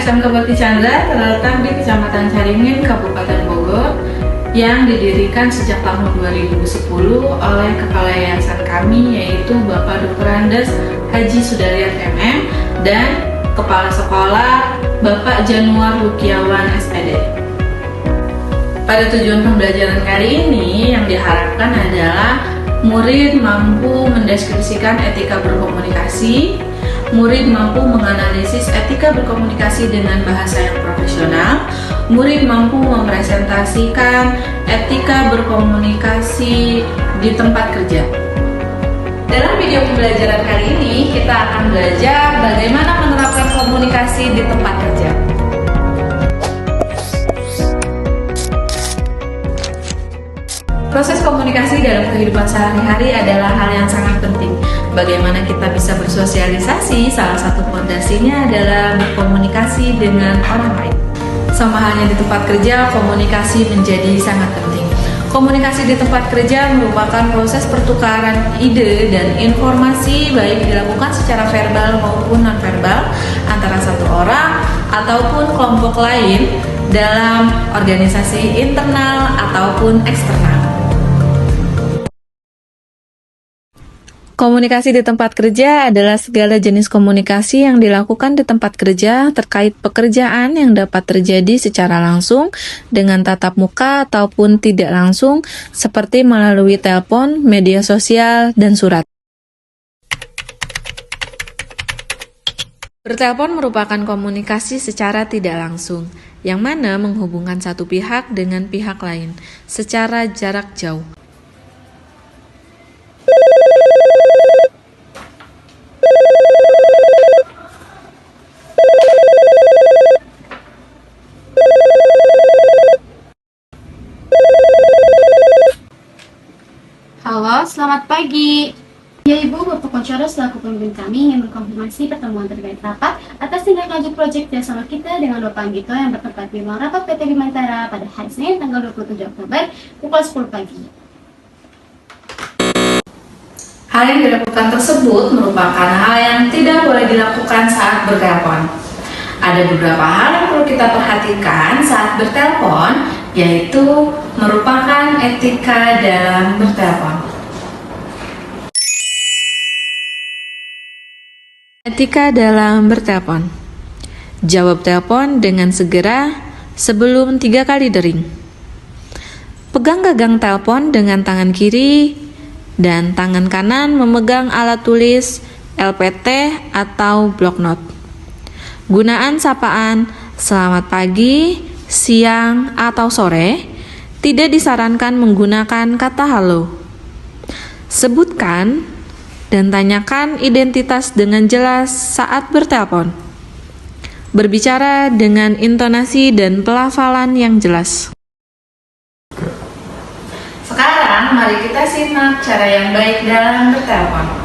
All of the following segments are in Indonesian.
SMK Bakti Chandra terletak di Kecamatan Caringin, Kabupaten Bogor, yang didirikan sejak tahun 2010 oleh kepala yayasan kami, yaitu Bapak Dr. Andes Haji Sudaryat MM dan kepala sekolah Bapak Januar Lukiawan SPD. Pada tujuan pembelajaran kali ini yang diharapkan adalah murid mampu mendeskripsikan etika berkomunikasi, murid mampu menganalisis etika berkomunikasi dengan bahasa yang profesional, murid mampu mempresentasikan etika berkomunikasi di tempat kerja. Dalam video pembelajaran kali ini, kita akan belajar bagaimana menerapkan komunikasi di tempat kerja. Proses komunikasi dalam kehidupan sehari-hari adalah hal yang sangat penting. Bagaimana kita bisa bersosialisasi, salah satu fondasinya adalah berkomunikasi dengan orang lain. Sama halnya di tempat kerja, komunikasi menjadi sangat penting. Komunikasi di tempat kerja merupakan proses pertukaran ide dan informasi baik dilakukan secara verbal maupun non-verbal antara satu orang ataupun kelompok lain dalam organisasi internal ataupun eksternal. Komunikasi di tempat kerja adalah segala jenis komunikasi yang dilakukan di tempat kerja terkait pekerjaan yang dapat terjadi secara langsung dengan tatap muka ataupun tidak langsung, seperti melalui telepon, media sosial, dan surat. Bertelepon merupakan komunikasi secara tidak langsung, yang mana menghubungkan satu pihak dengan pihak lain secara jarak jauh. Halo, selamat pagi. Ya Ibu, Bapak Konsyoro selaku pemimpin kami ingin mengkonfirmasi pertemuan terkait rapat atas tindak lanjut proyek kerjasama kita dengan Bapak Anggito yang bertempat di ruang rapat PT Bimantara pada hari Senin tanggal 27 Oktober pukul 10 pagi. Hal yang dilakukan tersebut merupakan hal yang tidak boleh dilakukan saat bertelepon. Ada beberapa hal yang perlu kita perhatikan saat bertelepon, yaitu merupakan etika dalam bertelepon. Etika dalam bertelepon. Jawab telepon dengan segera sebelum 3 kali dering. Pegang gagang telepon dengan tangan kiri dan tangan kanan memegang alat tulis LPT atau block note. Gunaan sapaan selamat pagi, siang, atau sore. Tidak disarankan menggunakan kata halo. Sebutkan dan tanyakan identitas dengan jelas saat bertelepon. Berbicara dengan intonasi dan pelafalan yang jelas. Sekarang mari kita simak cara yang baik dalam bertelepon.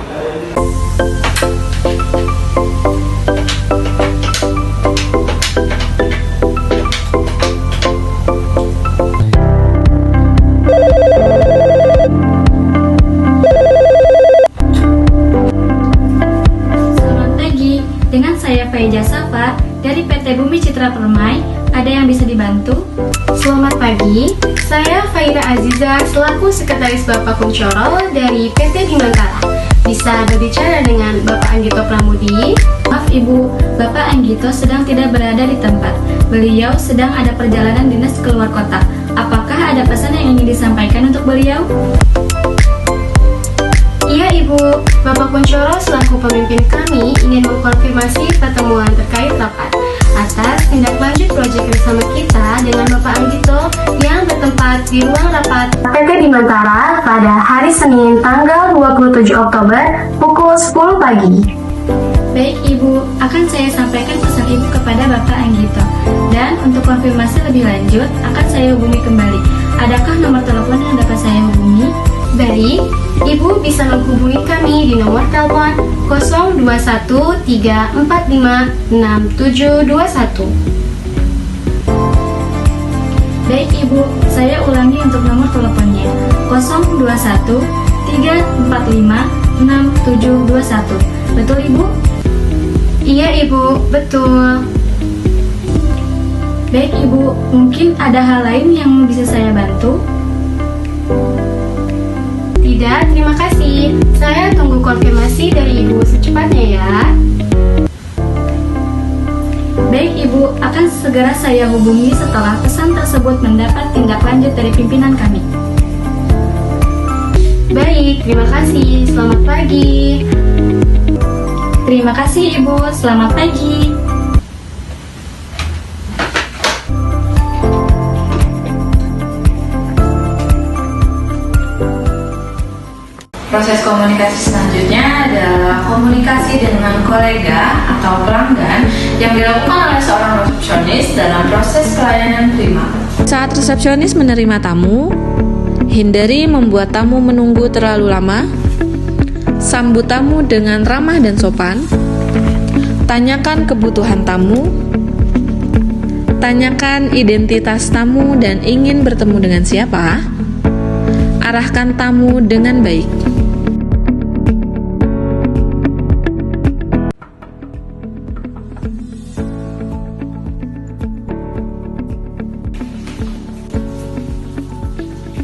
Selamat pagi, dengan saya Faiza Safa dari PT Bumi Citra Permai. Ada yang bisa dibantu? Selamat pagi, saya Faira Aziza selaku Sekretaris Bapak Kunchoro dari PT Bimantara. Bisa berbicara dengan Bapak Anggito Pramudi? Maaf Ibu, Bapak Anggito sedang tidak berada di tempat. Beliau sedang ada perjalanan dinas keluar kota. Apakah ada pesan yang ingin disampaikan untuk beliau? Iya Ibu, Bapak Kunchoro selaku pemimpin kami ingin mengkonfirmasi pertemuan terkait rapat atas tindak lanjut proyek bersama kita dengan Bapak Anggito yang bertempat di ruang rapat PT Bimantara pada hari Senin tanggal 27 Oktober pukul 10 pagi. Baik Ibu, akan saya sampaikan pesan Ibu kepada Bapak Anggito. Dan untuk konfirmasi lebih lanjut, akan saya hubungi kembali. Adakah nomor telepon yang dapat saya hubungi? Baik, Ibu bisa menghubungi kami di nomor telepon 0213456721. Baik Ibu, saya ulangi untuk nomor teleponnya 0213456721. Betul Ibu? Iya Ibu, betul. Baik Ibu, mungkin ada hal lain yang bisa saya bantu? Tidak, terima kasih. Saya tunggu konfirmasi dari Ibu secepatnya ya. Baik Ibu, akan segera saya hubungi setelah pesan tersebut mendapat tindak lanjut dari pimpinan kami. Baik, terima kasih. Selamat pagi. Terima kasih Ibu, selamat pagi. Proses komunikasi selanjutnya adalah komunikasi dengan kolega atau pelanggan yang dilakukan oleh seorang resepsionis dalam proses pelayanan prima. Saat resepsionis menerima tamu, hindari membuat tamu menunggu terlalu lama. Sambut tamu dengan ramah dan sopan. Tanyakan kebutuhan tamu. Tanyakan identitas tamu dan ingin bertemu dengan siapa. Arahkan tamu dengan baik.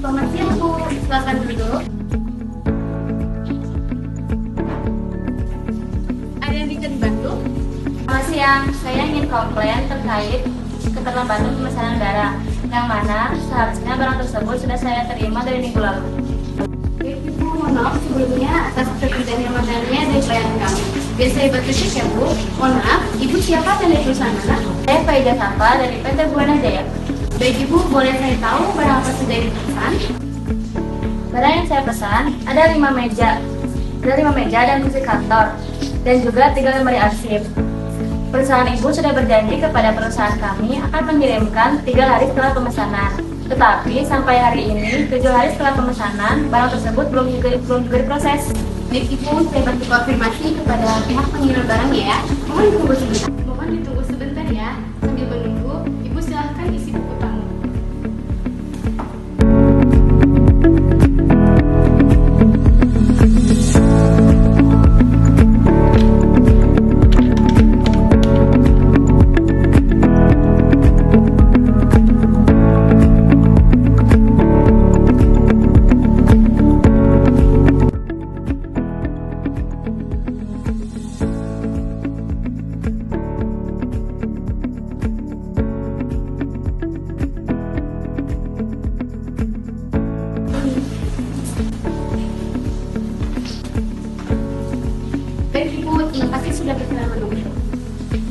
Selamat siang Bu, silakan duduk. Ada yang bisa dibantu? Selamat siang, saya ingin komplain terkait keterlambatan pemesanan darah, yang mana seharusnya barang tersebut sudah saya terima dari minggu lalu. Baik Ibu, mohon maaf sebelumnya atas ketidaknyamatannya dari pelayanan kami. Biar saya bantu cek ya Bu. Mohon maaf, Ibu siapa dan dari perusahaan mana? Saya Faida Sapa dari PT Buana Jaya. Baik Ibu, boleh saya tahu barang apa saja yang dipesan? Barang yang saya pesan ada 5 meja, dan kursi kantor, dan juga 3 lemari arsip. Perusahaan Ibu sudah berjanji kepada perusahaan kami akan mengirimkan 3 hari setelah pemesanan. Tetapi sampai hari ini, 7 hari setelah pemesanan, barang tersebut belum juga diproses. Baik Ibu, saya bantu konfirmasi kepada pihak pengirim barangnya ya. Mohon ditunggu sebentar ya. Sambil menunggu, Ibu silahkan isi buku tamu. Baik Ibu, terima kasih sudah berkenan menunggu.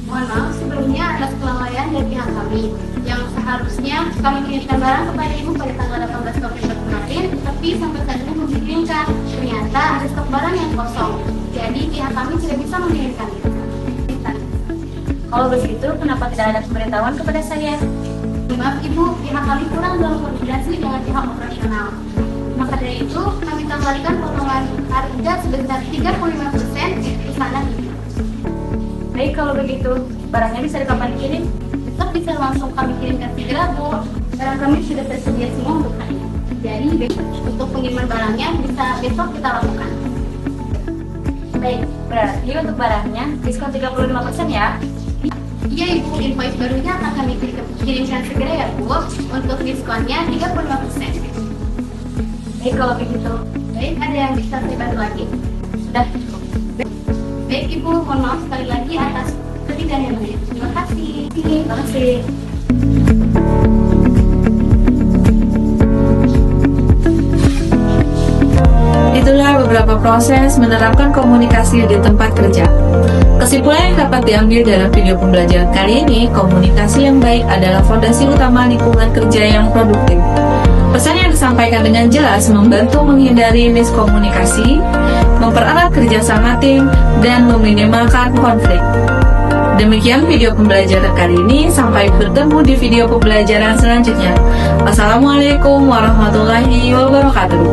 Mohon maaf sebelumnya atas kelalaian dari pihak kami yang seharusnya kami kirimkan barang kepada Ibu pada tanggal 18 November kemarin, tapi sampai saat ini belum dikirimkan. Ternyata ada stok barang yang kosong, jadi pihak kami tidak bisa mengirimkan itu. Kalau begitu, kenapa tidak ada pemberitahuan kepada saya? Maaf Ibu, pihak kami kurang dalam koordinasi dengan pihak operasional. Maka dari itu, kami tambahkan potongan harga sebesar 35% di pesanan ini. Baik, kalau begitu, barangnya bisa kapan dikirim? Tetap bisa langsung kami kirimkan segera Bu. Barang kami sudah tersedia semua untuk Anda. Jadi untuk pengiriman barangnya bisa besok kita lakukan. Baik, berarti untuk barangnya diskon 35% ya? Iya Ibu, invoice barunya akan kami kirimkan segera ya Bu. Untuk diskonnya 35%. Baik, kalau begitu. Baik, ada yang bisa saya bantu lagi? Sudah cukup. Baik Ibu, mohon maaf sekali lagi atas ketidaknyamanan. Terima kasih. Terima kasih. Itulah beberapa proses menerapkan komunikasi di tempat kerja. Kesimpulan yang dapat diambil dalam video pembelajaran kali ini, komunikasi yang baik adalah fondasi utama lingkungan kerja yang produktif. Pesan yang disampaikan dengan jelas membantu menghindari miskomunikasi, mempererat kerjasama tim, dan meminimalkan konflik. Demikian video pembelajaran kali ini, sampai bertemu di video pembelajaran selanjutnya. Wassalamualaikum warahmatullahi wabarakatuh.